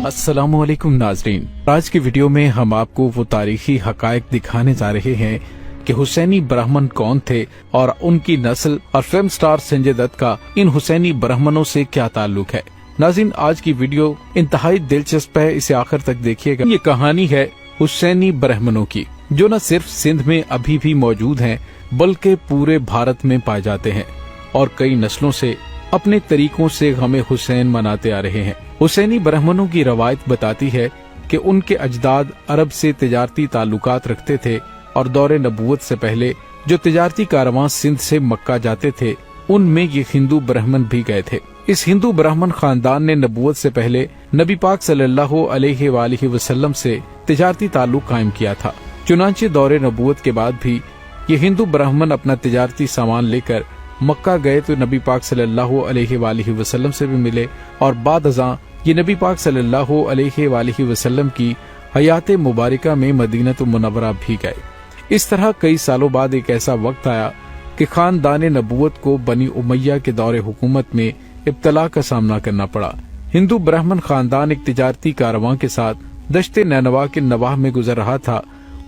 अस्सलामु अलैकुम नाजरीन, आज की वीडियो में हम आपको वो तारीखी हकायक दिखाने जा रहे हैं कि हुसैनी ब्राह्मण कौन थे और उनकी नस्ल और फिल्म स्टार संजय दत्त का इन हुसैनी ब्राह्मणों से क्या ताल्लुक है। नाज़रीन, आज की वीडियो इंतहाई दिलचस्प है, इसे आखिर तक देखिएगा। ये कहानी है हुसैनी ब्राह्मणों की, जो न सिर्फ सिंध में अभी भी मौजूद हैं बल्कि पूरे भारत में पाए जाते हैं और कई नस्लों से अपने तरीकों से हमें हुसैन मनाते आ रहे हैं। हुसैनी ब्राह्मणों की रवायत बताती है कि उनके अजदाद अरब से तिजारती ताल्लुकात रखते थे और दौरे नबूवत से पहले जो तिजारती कारवां सिंध से मक्का जाते थे उनमें ये हिंदू ब्राह्मण भी गए थे। इस हिंदू ब्राह्मण खानदान ने नबूवत से पहले नबी पाक सल्लल्लाहु अलैहि वसल्लम से तिजारती ताल्लुक कायम किया था। चुनांचे दौरे नबूवत के बाद भी ये हिंदू ब्राह्मण अपना तिजारती सामान लेकर मक्का गए तो नबी पाक सल्लल्लाहु अलैहि वसल्लम से भी मिले और बाद अज़ां ये नबी पाक सल्लल्लाहु अलैहि वसल्लम की हयात मुबारका में मदीनतुल मुनव्वरा भी गए। इस तरह कई सालों बाद एक ऐसा वक्त आया कि खानदान नबूवत को बनी उमैया के दौरे हुकूमत में इब्तला का सामना करना पड़ा। हिंदू ब्राह्मण खानदान एक तिजारती कारवां के साथ दश्ते नैनवा के नवाह में गुजर रहा था।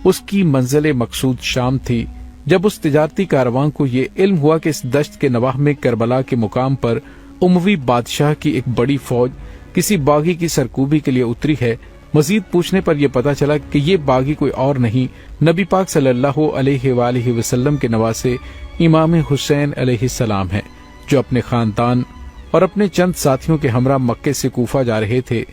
उसकी मंजिल मकसूद शाम थी। जब उस तिजारती कारवां को ये इल्म हुआ कि इस दश्त के नवाह में करबला के मुकाम पर उमवी बादशाह की एक बड़ी फौज किसी बागी की सरकूबी के लिए उतरी है, मजीद पूछने पर यह पता चला कि ये बागी कोई और नहीं नबी पाक सल्लल्लाहु अलैहि वसल्लम के नवासे इमाम हुसैन अलैहिस्सलाम हैं, जो अपने खानदान और अपने चंद साथियों के हमरा मक्के से कूफा जा रहे थे।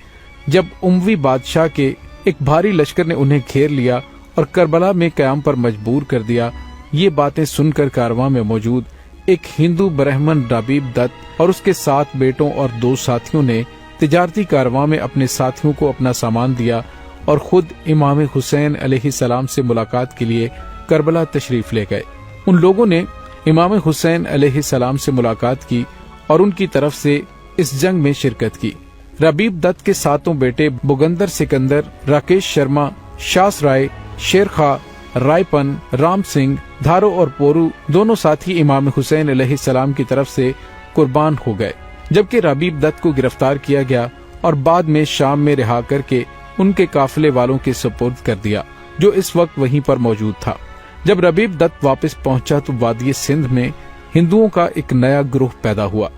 जब उमवी बादशाह के एक भारी लश्कर ने उन्हें घेर लिया और करबला में कयाम पर मजबूर कर दिया, ये बातें सुनकर कारवां में मौजूद एक हिंदू ब्राह्मण रबीब दत्त और उसके 7 बेटों और 2 साथियों ने तिजारती कारवां में अपने साथियों को अपना सामान दिया और खुद इमाम हुसैन अलैहिस्सलाम से मुलाकात के लिए करबला तशरीफ ले गए। उन लोगों ने इमाम हुसैन अलैहिस्सलाम से मुलाकात की और उनकी तरफ से इस जंग में शिरकत की। रबीब दत्त के 7 बेटे बुगंदर सिकंदर, राकेश शर्मा, शास राय, शेर खा, रायपन, राम सिंह, धारो और पोरू दोनों साथी इमाम हुसैन अलैहिस्सलाम की तरफ से कुर्बान हो गए, जबकि रबीब दत्त को गिरफ्तार किया गया और बाद में शाम में रिहा करके उनके काफिले वालों के सुपुर्द कर दिया, जो इस वक्त वहीं पर मौजूद था। जब रबीब दत्त वापस पहुंचा तो वादी सिंध में हिंदुओं का एक नया ग्रुप पैदा हुआ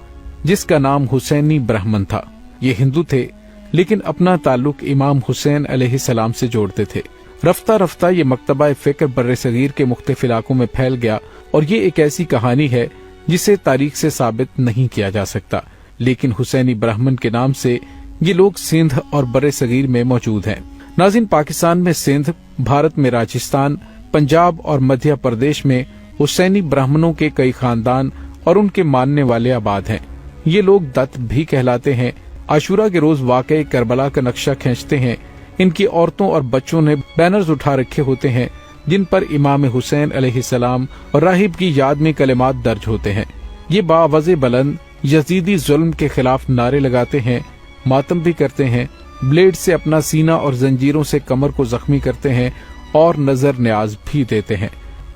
जिसका नाम हुसैनी ब्राह्मण था। ये हिंदू थे लेकिन अपना ताल्लुक इमाम हुसैन अलैहिस्सलाम से जोड़ते थे। रफ्ता रफ्ता ये मकतबा फिक्र बर्रे सगीर के मुख्तलिफ इलाकों में फैल गया और ये एक ऐसी कहानी है जिसे तारीख से साबित नहीं किया जा सकता, लेकिन हुसैनी ब्राह्मण के नाम से ये लोग सिंध और बर्रे सगीर में मौजूद हैं। नाज़रीन, पाकिस्तान में सिंध, भारत में राजस्थान, पंजाब और मध्य प्रदेश में हुसैनी ब्राह्मणों के कई खानदान और उनके मानने वाले आबाद हैं। ये लोग दत्त भी कहलाते हैं। आशूरा के रोज वाक़ई करबला का नक्शा खींचते हैं। इनकी औरतों और बच्चों ने बैनर्स उठा रखे होते हैं जिन पर इमाम हुसैन अलैहिस्सलाम और राहिब की याद में कलिमात दर्ज होते हैं। ये बावज़े बुलंद यजीदी जुल्म के खिलाफ नारे लगाते हैं, मातम भी करते हैं, ब्लेड से अपना सीना और जंजीरों से कमर को जख्मी करते हैं और नजर न्याज भी देते हैं।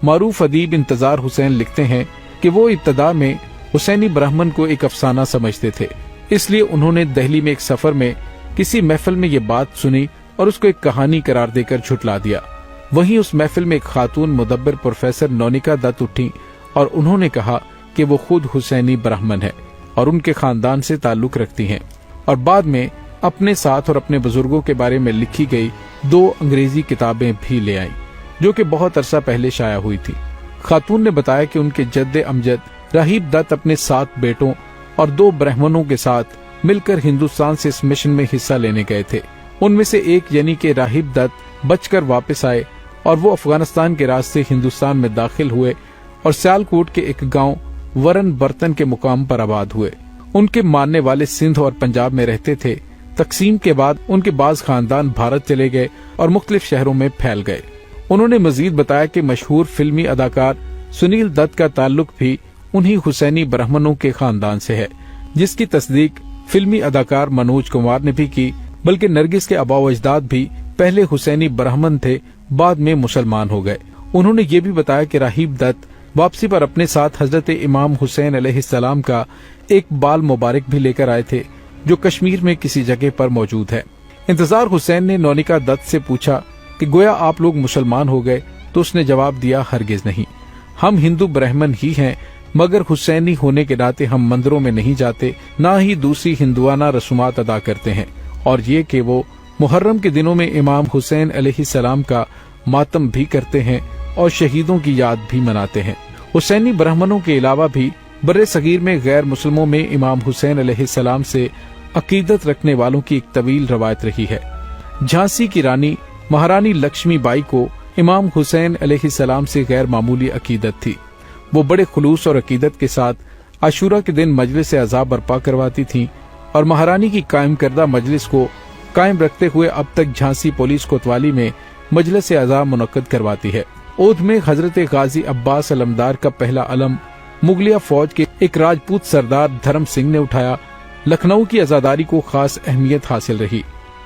मारूफ अदीब इंतजार हुसैन लिखते हैं कि वो इब्तदा में हुसैनी ब्राह्मण को एक अफसाना समझते थे, इसलिए उन्होंने दिल्ली में एक सफर में किसी महफिल में ये बात सुनी और उसको एक कहानी करार देकर झुटला दिया। वहीं उस महफिल में एक खातून मुदब्बिर प्रोफेसर नौनिका दत्त उठी और उन्होंने कहा कि वो खुद हुसैनी ब्राह्मण है और उनके खानदान से ताल्लुक रखती हैं, और बाद में अपने साथ और अपने बुजुर्गों के बारे में लिखी गई 2 अंग्रेजी किताबें भी ले आईं, जो कि बहुत अरसा पहले शाया हुई थी। खातून ने बताया कि उनके जद्दे अमजद राहिब दत्त अपने 7 बेटों और 2 ब्राह्मणों के साथ मिलकर हिंदुस्तान से इस मिशन में हिस्सा लेने गए थे। उनमें से एक यानी कि राहिब दत्त बचकर वापस आए और वो अफगानिस्तान के रास्ते हिंदुस्तान में दाखिल हुए और सियालकोट के एक गांव वरन बर्तन के मुकाम पर आबाद हुए। उनके मानने वाले सिंध और पंजाब में रहते थे। तकसीम के बाद उनके बाज खानदान भारत चले गए और मुख्तलिफ शहरों में फैल गए। उन्होंने मजीद बताया कि मशहूर फिल्मी अदाकार सुनील दत्त का ताल्लुक भी उन्हीं हुसैनी ब्राह्मणों के खानदान से है, जिसकी तस्दीक फिल्मी अदाकार मनोज कुमार ने भी की। बल्कि नरगिस के आबा अजदाद भी पहले हुसैनी ब्राह्मण थे, बाद में मुसलमान हो गए। उन्होंने ये भी बताया कि राहिब दत्त वापसी पर अपने साथ हजरत इमाम हुसैन अलैहिस्सलाम का एक बाल मुबारक भी लेकर आए थे, जो कश्मीर में किसी जगह पर मौजूद है। इंतजार हुसैन ने नौनिका दत्त से पूछा कि गोया आप लोग मुसलमान हो गए, तो उसने जवाब दिया, हरगिज नहीं, हम हिंदू ब्राह्मण ही हैं, मगर हुसैनी होने के नाते हम मंदिरों में नहीं जाते, ना ही दूसरी हिंदुआना रसूमात अदा करते हैं, और ये कि वो मुहर्रम के दिनों में इमाम हुसैन अलैहिस्सलाम का मातम भी करते हैं और शहीदों की याद भी मनाते हैं। हुसैनी ब्राह्मणों के अलावा भी बर्रे सगीर में गैर मुस्लिमों में इमाम हुसैन अलैहिस्सलाम से अकीदत रखने वालों की एक तवील रवायत रही है। झांसी की रानी महारानी लक्ष्मी बाई को इमाम हुसैन अलैहिस्सलाम से गैर मामूली अकीदत थी। वो बड़े खुलूस और अकीदत के साथ आशूरा के दिन मजलिस अज़ा बर्पा करवाती थीं और महारानी की कायम करदा मजलिस को कायम रखते हुए अब तक झांसी पुलिस कोतवाली में मजलिस अज़ा मुनक्कद करवाती है। ओध में हजरत गाजी अब्बास अलमदार का पहला अलम मुगलिया फौज के एक राजपूत सरदार धर्म सिंह ने उठाया। लखनऊ की आजादारी को खास अहमियत हासिल रही।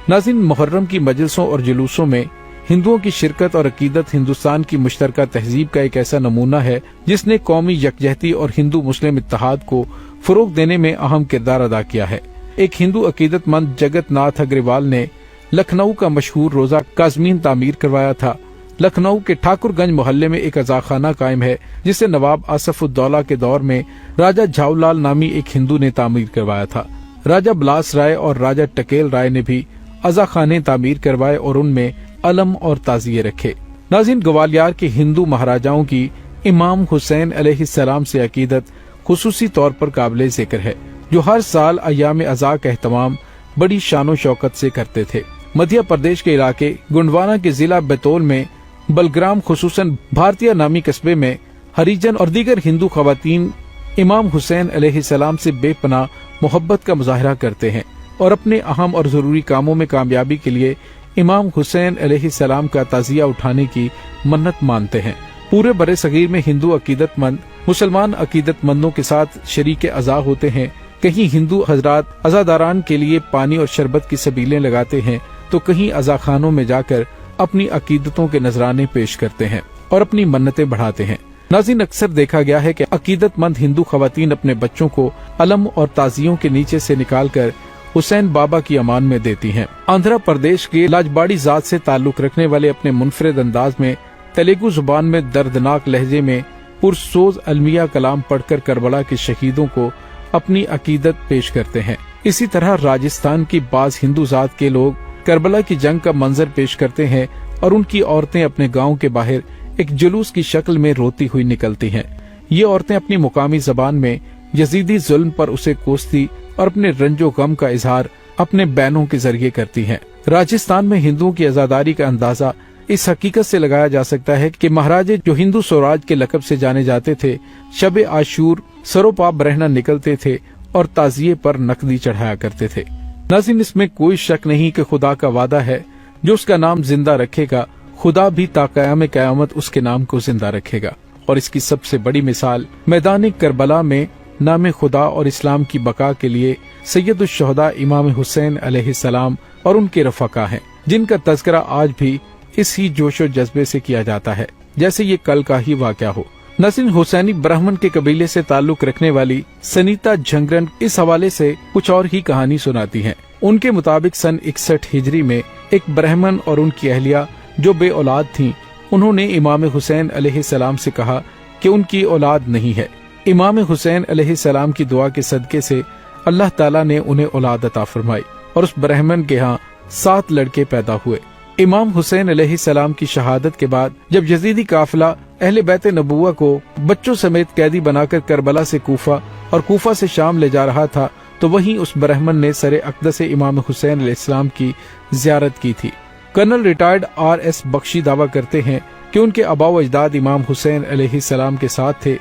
नाज़रीन, मुहर्रम की मजलिसों और जुलूसों में हिंदुओं की शिरकत और अकीदत हिंदुस्तान की मुश्तरका तहजीब का एक ऐसा नमूना है जिसने कौमी यकजहती और हिंदू मुस्लिम इत्तेहाद को फरोग देने में अहम किरदार अदा किया है। एक हिंदू अकीदतमंद जगत नाथ अग्रवाल ने लखनऊ का मशहूर रोजा काज़मीन तामीर करवाया था। लखनऊ के ठाकुरगंज मोहल्ले में एक अज़ाखाना कायम है जिसे नवाब आसफुद्दौला के दौर में राजा झाऊलाल नामी एक हिंदू ने तामीर करवाया था। राजा बिलास राय और राजा टकेल राय ने भी अज़ाखाने तामीर करवाए और उनमें अलम और ताजिए रखे। नाज़रीन, ग्वालियर के हिंदू महाराजाओं की इमाम हुसैन अलैहिस्सलाम से अकीदत खुसूसी तौर पर काबिले जिक्र है, जो हर साल अय्याम अज़ा का एहतमाम बड़ी शानो शौकत से करते थे। मध्य प्रदेश के इलाके गुंडवाना के जिला बैतूल में बलग्राम खुसूसन भारतीय नामी कस्बे में हरिजन और दीगर हिंदू खवातीन इमाम हुसैन अलैहिस्सलाम से बेपनाह मोहब्बत का मुजाहरा करते हैं और अपने अहम और जरूरी कामों में कामयाबी के लिए इमाम हुसैन अलैहिस्सलाम का ताजिया उठाने की मन्नत मानते हैं। पूरे बड़े सगीर में हिंदू अकीदतमंद मुसलमान अकीदतमंदों के साथ शरीके अज़ा होते हैं। कहीं हिंदू हजरात अज़ादारान के लिए पानी और शरबत की सबीलें लगाते हैं, तो कहीं अज़ाखानों में जाकर अपनी अकीदतों के नजराने पेश करते हैं और अपनी मन्नतें बढ़ाते हैं। नाज़रीन, अक्सर देखा गया है कि अकीदतमंद हिंदू खवातीन अपने बच्चों को अलम और ताजियों के नीचे से निकालकर हुसैन बाबा की अमान में देती हैं। आंध्र प्रदेश के लाजबाड़ी जात से ताल्लुक रखने वाले अपने मुनफरिद अंदाज में तेलुगु जुबान में दर्दनाक लहजे में पुरसोज अलमिया कलाम पढ़कर करबला के शहीदों को अपनी अकीदत पेश करते हैं। इसी तरह राजस्थान की बाज हिंदू जात के लोग करबला की जंग का मंजर पेश करते हैं और उनकी औरतें अपने गांव के बाहर एक जुलूस की शक्ल में रोती हुई निकलती हैं। ये औरतें अपनी मुकामी जबान में यजीदी जुल्म पर उसे कोसती और अपने रंजो गम का इजहार अपने बैनों के जरिए करती हैं। राजस्थान में हिंदुओं की आजादारी का अंदाजा इस हकीकत से लगाया जा सकता है कि महाराजे, जो हिंदू स्वराज के लकब से जाने जाते थे, शब आशूर सरोपाप रहना निकलते थे और ताजिए पर नकदी चढ़ाया करते थे। नाज़रीन, इसमें कोई शक नहीं कि खुदा का वादा है, जो उसका नाम जिंदा रखेगा, खुदा भी ताक़याम क़यामत उसके नाम को जिंदा रखेगा। और इसकी सबसे बड़ी मिसाल मैदान करबला में नाम खुदा और इस्लाम की बका के लिए सैयदुश शुहदा इमाम हुसैन अलैहिस्सलाम और उनके रफ़का हैं, जिनका तज़किरा आज भी इसी जोशो जज्बे से किया जाता है जैसे ये कल का ही वाक़या हो। नाज़रीन, हुसैनी ब्राह्मण के कबीले से ताल्लुक रखने वाली सनीता झंगरन इस हवाले से कुछ और ही कहानी सुनाती हैं। उनके मुताबिक सन 61 हिजरी में एक ब्राह्मण और उनकी अहलिया जो बे औलाद थीं, उन्होंने इमाम हुसैन अलैहिस्सलाम से कहा कि उनकी औलाद नहीं है। इमाम हुसैन अलैहिस्सलाम की दुआ के सदके से अल्लाह ताला ने उन्हें औलाद अता फरमाई और उस ब्राह्मण के यहाँ 7 लड़के पैदा हुए। इमाम हुसैन अलैहिस्सलाम की शहादत के बाद जब यजीदी काफिला अहले बैत नबुव्वा को बच्चों समेत कैदी बनाकर करबला से कूफा और कूफा से शाम ले जा रहा था, तो वहीं उस ब्राह्मण ने सरे अक़दस इमाम हुसैन अलैहिस्सलाम की जियारत की थी। कर्नल रिटायर्ड RS बख्शी दावा करते हैं कि उनके आबाओ अजदाद इमाम हुसैन अलैहिस्सलाम के साथ थे।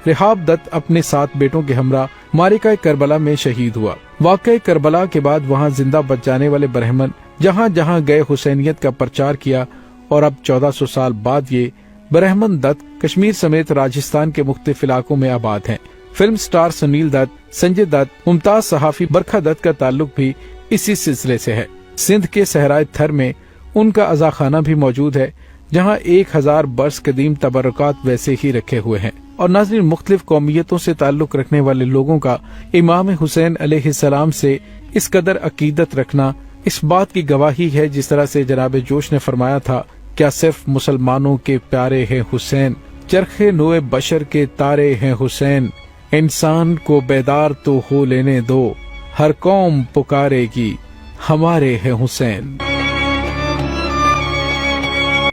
रिहाब दत्त अपने 7 बेटों के हमरा मारिका करबला में शहीद हुआ। वाक़या करबला के बाद वहाँ जिंदा बच जाने वाले ब्राह्मण जहाँ जहाँ गए हुसैनियत का प्रचार किया और अब 1400 साल बाद ये ब्राह्मण दत्त कश्मीर समेत राजस्थान के मुख्तलिफ इलाकों में आबाद हैं। फिल्म स्टार सुनील दत्त, संजय दत्त, मुमताज सहाफी बरखा दत्त का ताल्लुक भी इसी सिलसिले से है। सिंध के सहराए थर में उनका अज़ाखाना भी मौजूद है, जहाँ 1000 बरस कदीम तबरुकात वैसे ही रखे हुए हैं। और नाज़रीन, मुख्तलिफ कौमियतों से ताल्लुक रखने वाले लोगों का इमाम हुसैन अलैहिस्सलाम से इस कदर अकीदत रखना اس بات کی گواہی ہے جس طرح سے جناب جوش نے فرمایا تھا، کیا صرف مسلمانوں کے پیارے ہیں حسین، چرخ نوع بشر کے تارے ہیں حسین، انسان کو بیدار تو ہو لینے دو، ہر قوم پکارے گی ہمارے ہیں حسین۔